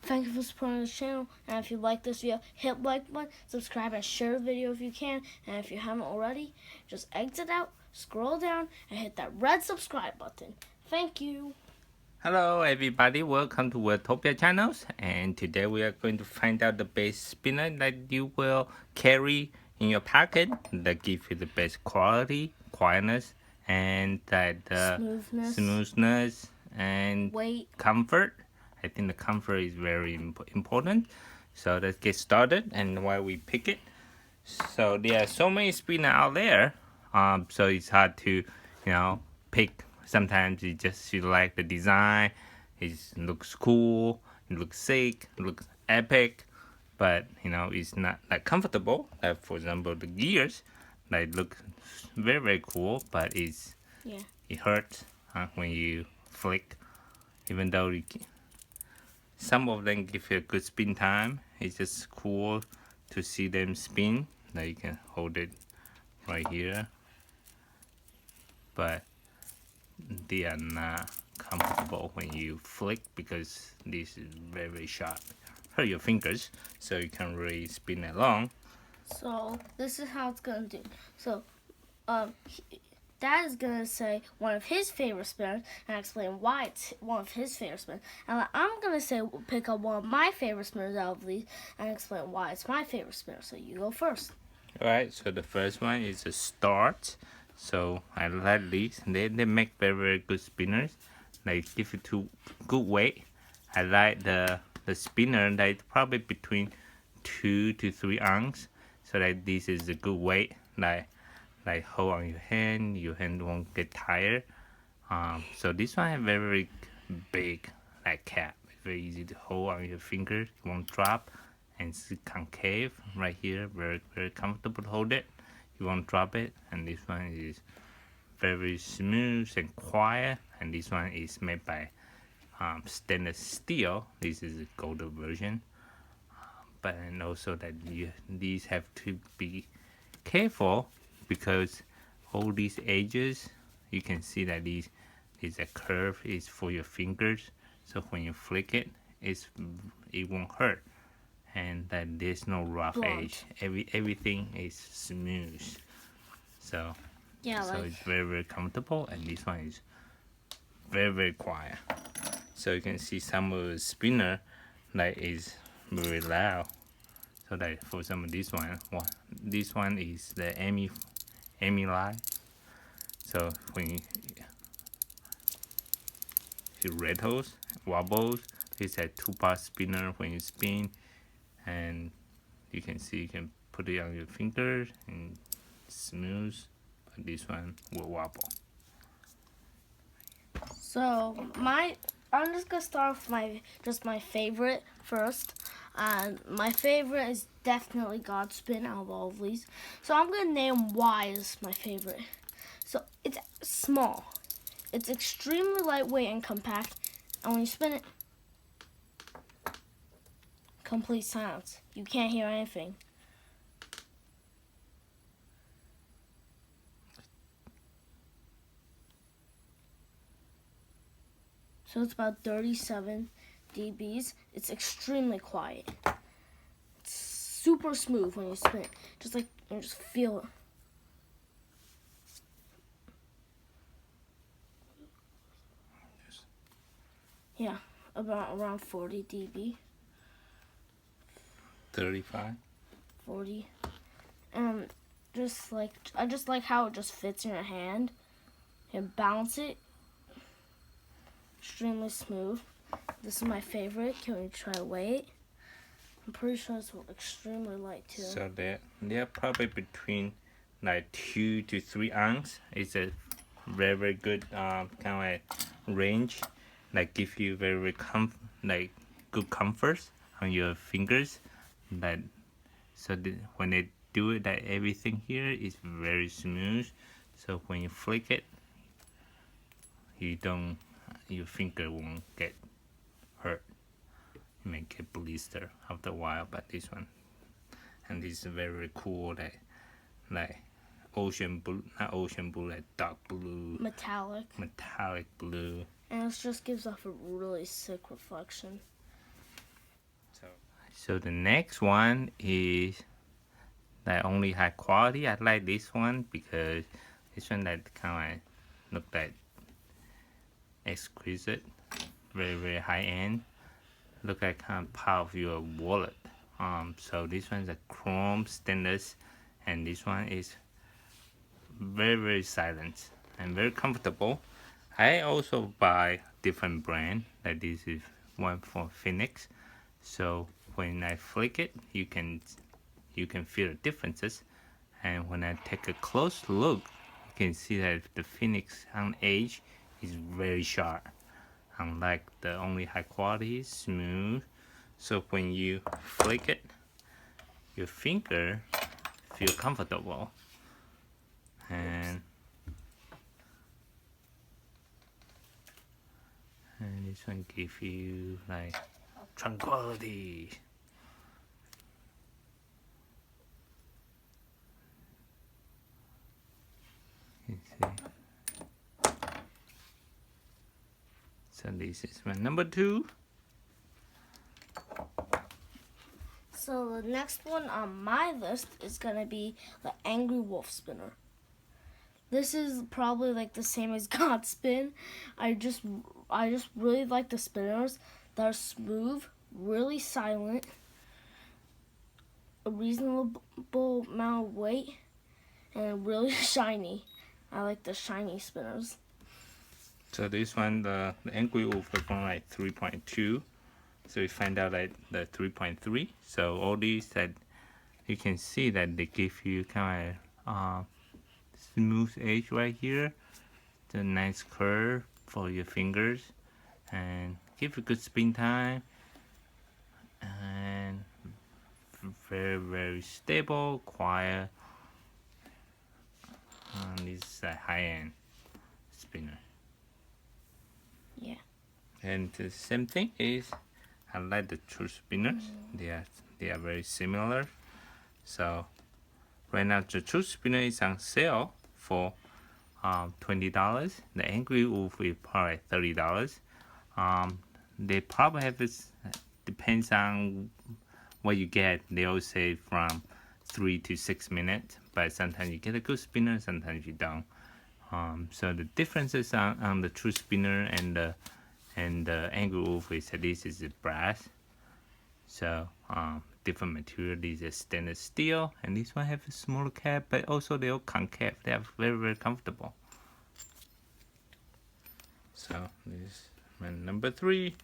Thank you for supporting this channel. And if you like this video, hit like button, subscribe, and share the video if you can. And if you haven't already, just exit out, scroll down, and hit that red subscribe button. Thank you. Hello everybody, welcome to Worldtopia channels, and today we are going to find out the best spinner that you will carry in your pocket that give you the best quality, quietness, and that smoothness and weight, comfort. I think the comfort is very important. So let's get started and while we pick it. So there are so many spinners out there, so it's hard to pick. Sometimes you like the design, it looks cool, it looks sick, it looks epic, but it's not that comfortable. Like for example, the gears, like look very cool, but it hurts when you flick. Even though some of them give you a good spin time, it's just cool to see them spin. Now you can hold it right here, but they are not comfortable when you flick because this is very sharp. Hurt your fingers, so you can't really spin it long. So this is how it's gonna do. So, Dad is gonna say one of his favorite spinners and explain why it's one of his favorite spinners. And I'm gonna pick up one of my favorite spinners out of these and explain why it's my favorite spinner. So you go first. Alright, so the first one is a start. So I like these. They make very good spinners. They give it to good weight. I like the spinner that is probably between 2 to 3 ounces. So that this is a good weight. Like hold on your hand won't get tired. So this one has very big like cap. Very easy to hold on your fingers. It won't drop. And it's concave right here, very comfortable to hold it. You won't drop it. And this one is very smooth and quiet. And this one is made by stainless steel. This is a golden version. But and also that these have to be careful because all these edges, you can see that these is a curve is for your fingers. So when you flick it, it won't hurt. And that there's no rough edge. Everything is smooth. So it's very comfortable, and this one is very quiet. So you can see some of the spinner that is very loud. So that for example this one is the Amy line. So when you rattles, wobbles, it's a 2-part spinner when you spin. And you can see you can put it on your fingers and smooth, but this one will wobble. So I'm just gonna start with my favorite first. And my favorite is definitely Godspin out of all of these. So I'm gonna name why is my favorite. So it's small, it's extremely lightweight and compact, and when you spin it, complete silence. You can't hear anything. So it's about 37 dBs. It's extremely quiet. It's super smooth when you spin it. Just like you just feel it. Yeah, around 40 dB. 35. 40. And I just like how it just fits in your hand. And bounce it. Extremely smooth. This is my favorite. Can we try to weigh it? I'm pretty sure it's extremely light too. So they're probably between like 2 to 3 ounces. It's a very good kind of like range. Like give you very good comfort on your fingers. When they do it, that everything here is very smooth. So when you flick it, your finger won't get hurt. You may get blister after a while, but this one, and this is very cool. Like ocean blue, not ocean blue, like dark blue, metallic blue. And it just gives off a really sick reflection. So the next one is like only high quality. I like this one because this one that kind of look like exquisite, very high end. Look like kind of part of your wallet. So this one is a chrome stainless, and this one is very silent and very comfortable. I also buy different brand. Like this is one for Phoenix. So when I flick it, you can feel the differences. And when I take a close look, you can see that the Phoenix on edge is very sharp. Unlike the only high quality, smooth. So when you flick it, your finger feel comfortable. And this one give you like tranquility. You see. So this is my number 2. So the next one on my list is gonna be the Angry Wolf Spinner. This is probably like the same as God Spin. I just really like the spinners. They're smooth, really silent, a reasonable amount of weight, and really shiny. I like the shiny spinners. So this one, the Angry Wolf is from like 3.2. So we find out like the 3.3. So all these that you can see that they give you kind of smooth edge right here, the nice curve for your fingers, and give you good spin time, and very stable, quiet. This is a high-end spinner. Yeah. And the same thing is, I like the true spinners. They are very similar. So right now the true spinner is on sale for $20. The Angry Wolf is probably $30. They probably have this, depends on what you get. They always say from 3 to 6 minutes, but sometimes you get a good spinner, sometimes you don't. So the differences on the true spinner and the Angry Wolf is that this is brass. So different material. This is stainless steel, and this one have a smaller cap, but also they all concave. They are very comfortable. So this is my number 3.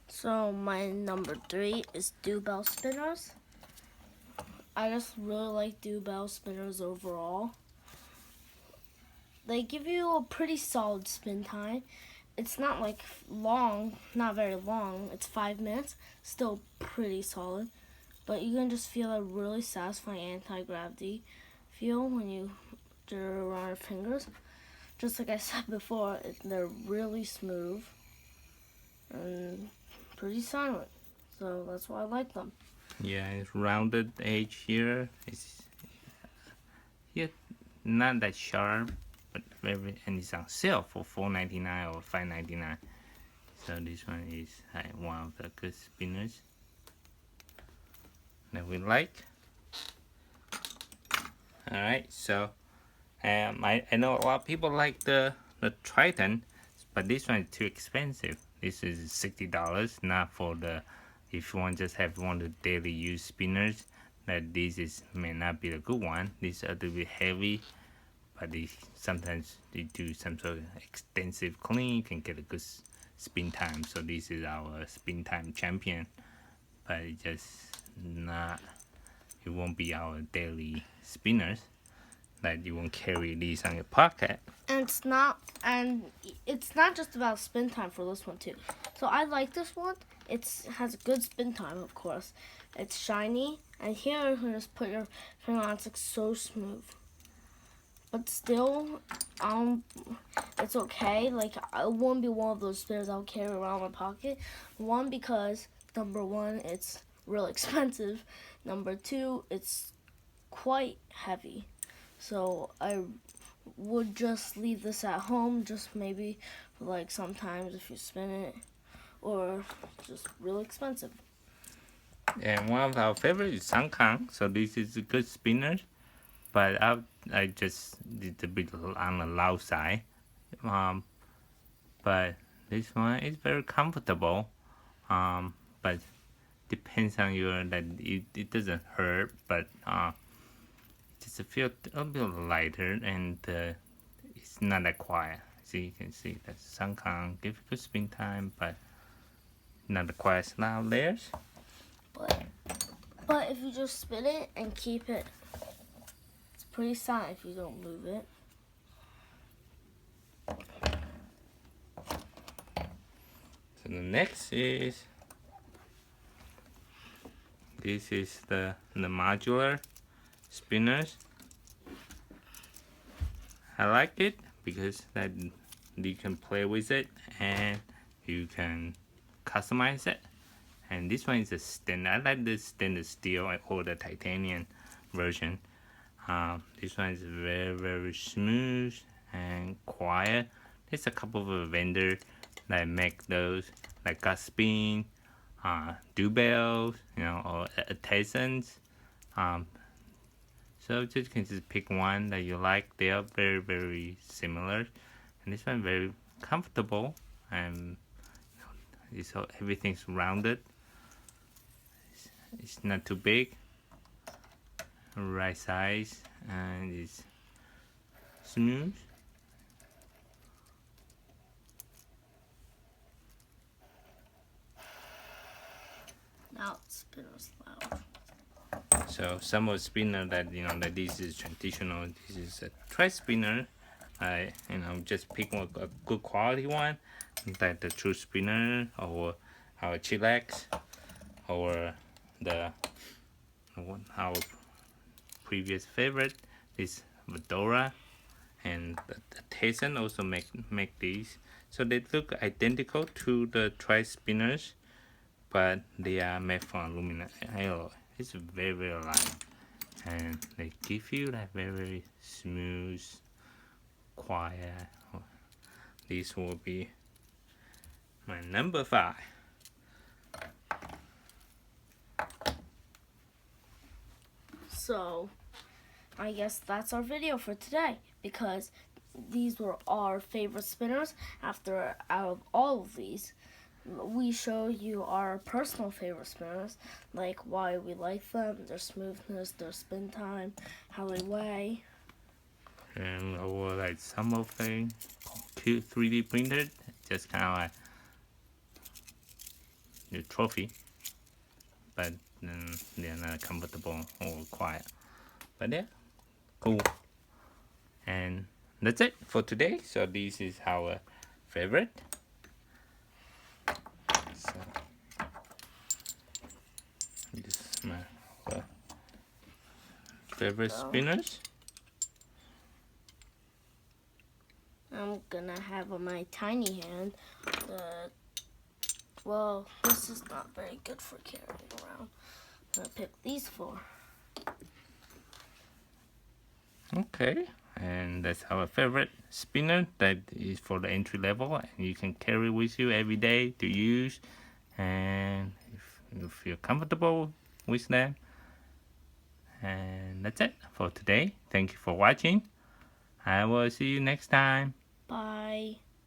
So my number 3 is Doorbell Spinners. I just really like Doorbell Spinners overall. They give you a pretty solid spin time. It's not like long, not very long. It's 5 minutes, still pretty solid. But you can just feel a really satisfying anti-gravity feel when you do it around your fingers. Just like I said before, they're really smooth and pretty silent. So that's why I like them. Yeah, it's rounded edge here. It's not that sharp, but and it's on sale for $4.99 or $5.99. So this one is one of the good spinners that we like. All right, so I know a lot of people like the Triton, but this one is too expensive. This is $60, not for the, if you want just have one of the daily use spinners, that this may not be a good one. These are a little bit heavy, but sometimes they do some sort of extensive clean, you can get a good spin time. So this is our spin time champion, but it just not, it won't be our daily spinners. Like you won't carry these on your pocket. And it's not just about spin time for this one too. So I like this one. It has a good spin time, of course. It's shiny, and here you can just put your finger on. It's like so smooth. But still, it's okay. Like it won't be one of those spinners I'll carry around my pocket. One, because number one, it's really expensive. Number two, it's quite heavy. So I would just leave this at home, just maybe like sometimes if you spin it, or just really expensive. And one of our favorite is Sunkong. So this is a good spinner, but I just did a bit on the loud side. But this one is very comfortable. But depends on your that it doesn't hurt, but just feel a bit lighter and it's not that quiet. So you can see that Sunkong give you good spin time, but not the quiet loud layers. But if you just spin it and keep it, it's pretty silent if you don't move it. So the next is this is the modular spinners. I like it because that you can play with it and you can customize it. And this one is a standard. I like the stainless steel or the titanium version. This one is very smooth and quiet. There's a couple of vendors that make those like Gaspin, Dubels, or artisans. So you can just pick one that you like. They are very similar, and this one very comfortable and everything's rounded. It's not too big, right size, and it's smooth. Now it spins loud. So some of the spinner that that this is traditional. This is a tri spinner. I just pick a good quality one, like the true spinner or our chillax or our previous favorite is Fedora, and the Tyson also make these. So they look identical to the tri spinners, but they are made from aluminum alloy. It's very light, and they give you that very smooth, quiet. This will be my number 5. So, I guess that's our video for today, because these were our favorite spinners. Out of all of these, we show you our personal favorite spinners, like why we like them, their smoothness, their spin time, how they weigh. And or like some of them cute 3D printed, just kind of like your trophy, but they're not comfortable or quiet. But yeah, cool. And that's it for today. So this is our favorite. So this is my favorite spinners. I'm gonna have on my tiny hand well, this is not very good for carrying around. I'm gonna pick these 4. Okay, and that's our favorite spinner that is for the entry level, and you can carry with you every day to use, and if you feel comfortable with them. And that's it for today. Thank you for watching. I will see you next time. Bye.